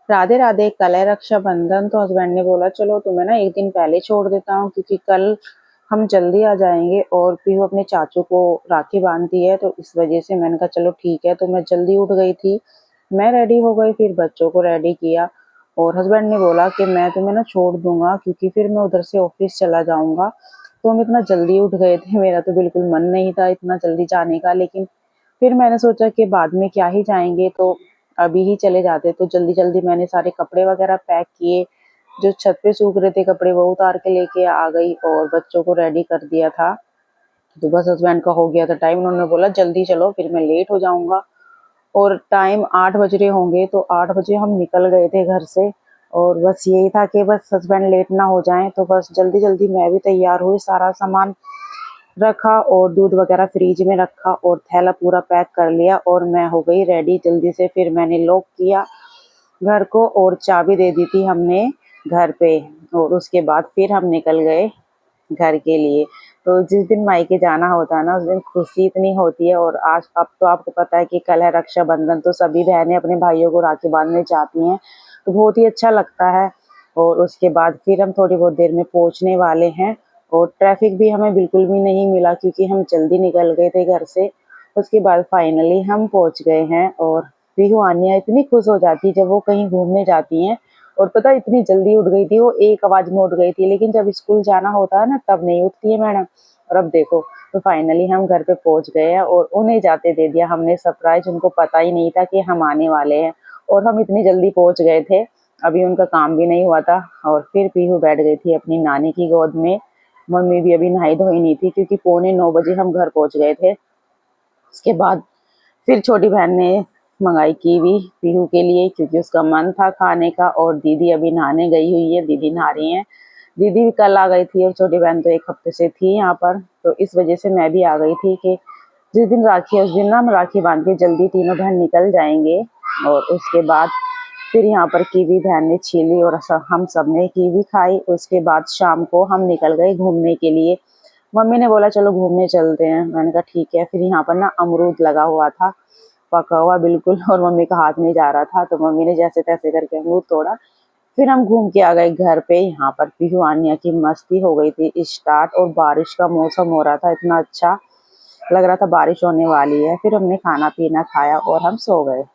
राधे राधे। कल है रक्षाबंधन, तो हस्बैंड ने बोला चलो तुम्हें ना एक दिन पहले छोड़ देता हूँ, क्योंकि कल हम जल्दी आ जाएंगे और पीहू अपने चाचू को राखी बांधती है, तो इस वजह से मैंने कहा चलो ठीक है। तो मैं जल्दी उठ गई थी, मैं रेडी हो गई, फिर बच्चों को रेडी किया। और हस्बैंड ने बोला कि मैं तुम्हें ना छोड़ दूंगा, क्योंकि फिर मैं उधर से ऑफिस चला जाऊंगा। तो हम इतना जल्दी उठ गए थे, मेरा तो बिल्कुल मन नहीं था इतना जल्दी जाने का, लेकिन फिर मैंने सोचा कि बाद में क्या ही जाएंगे, तो अभी ही चले जाते। तो जल्दी जल्दी मैंने सारे कपड़े वगैरह पैक किए, जो छत पे सूख रहे थे कपड़े वो उतार के लेके आ गई और बच्चों को रेडी कर दिया था। तो बस हस्बैंड का हो गया था टाइम, उन्होंने बोला जल्दी चलो फिर मैं लेट हो जाऊंगा। और टाइम 8 बज रहे होंगे, तो 8 बजे हम निकल गए थे घर से। और बस यही था कि बस हस्बैंड लेट ना हो जाएं, तो बस जल्दी जल्दी मैं भी तैयार हुई, सारा सामान रखा और दूध वगैरह फ्रिज में रखा और थैला पूरा पैक कर लिया और मैं हो गई रेडी जल्दी से। फिर मैंने लॉक किया घर को और चाबी दे दी थी हमने घर पे। और उसके बाद फिर हम निकल गए घर के लिए। तो जिस दिन मायके जाना होता है ना, उस दिन खुशी इतनी होती है। और आज अब तो आपको पता है कि कल है रक्षाबंधन, तो सभी बहनें अपने भाइयों को राखी बांधने जाती हैं, तो बहुत ही अच्छा लगता है। और उसके बाद फिर हम थोड़ी बहुत देर में पहुंचने वाले हैं। और ट्रैफिक भी हमें बिल्कुल भी नहीं मिला, क्योंकि हम जल्दी निकल गए थे घर से। उसके बाद फाइनली हम पहुंच गए हैं। और पीहू आन्या इतनी खुश हो जाती है जब वो कहीं घूमने जाती हैं। और पता है इतनी जल्दी उठ गई थी वो, एक आवाज में उठ गई थी, लेकिन जब स्कूल जाना होता है ना तब नहीं उठती है मैडम। और अब देखो, तो फाइनली हम घर पे पहुंच गए हैं और उन्हें जाते दे दिया हमने सरप्राइज, उनको पता ही नहीं था कि हम आने वाले हैं। और हम इतनी जल्दी पहुंच गए थे, अभी उनका काम भी नहीं हुआ था। और फिर पीहू बैठ गई थी अपनी नानी की गोद में। मम्मी भी अभी नहाई धोई नहीं थी, क्योंकि 8:45 हम घर पहुंच गए थे। उसके बाद फिर छोटी बहन ने मंगाई कीवी पीहू के लिए, क्योंकि उसका मन था खाने का। और दीदी अभी नहाने गई हुई है, दीदी नहा रही हैं। दीदी भी कल आ गई थी और छोटी बहन तो 1 हफ्ते से थी यहाँ पर, तो इस वजह से मैं भी आ गई थी कि जिस दिन राखी है उस दिन ना हम राखी बांध के जल्दी तीनों बहन निकल जाएंगे। और उसके बाद फिर यहाँ पर कीवी बहन ने छीली और हम सब ने कीवी खाई। उसके बाद शाम को हम निकल गए घूमने के लिए। मम्मी ने बोला चलो घूमने चलते हैं, मैंने कहा ठीक है। फिर यहाँ पर ना अमरूद लगा हुआ था, पका हुआ बिल्कुल, और मम्मी का हाथ नहीं जा रहा था, तो मम्मी ने जैसे तैसे करके अमरूद तोड़ा। फिर हम घूम के आ गए घर पे। यहाँ पर पीहू आन्या की मस्ती हो गई थी स्टार्ट, और बारिश का मौसम हो रहा था, इतना अच्छा लग रहा था बारिश होने वाली है। फिर हमने खाना पीना खाया और हम सो गए।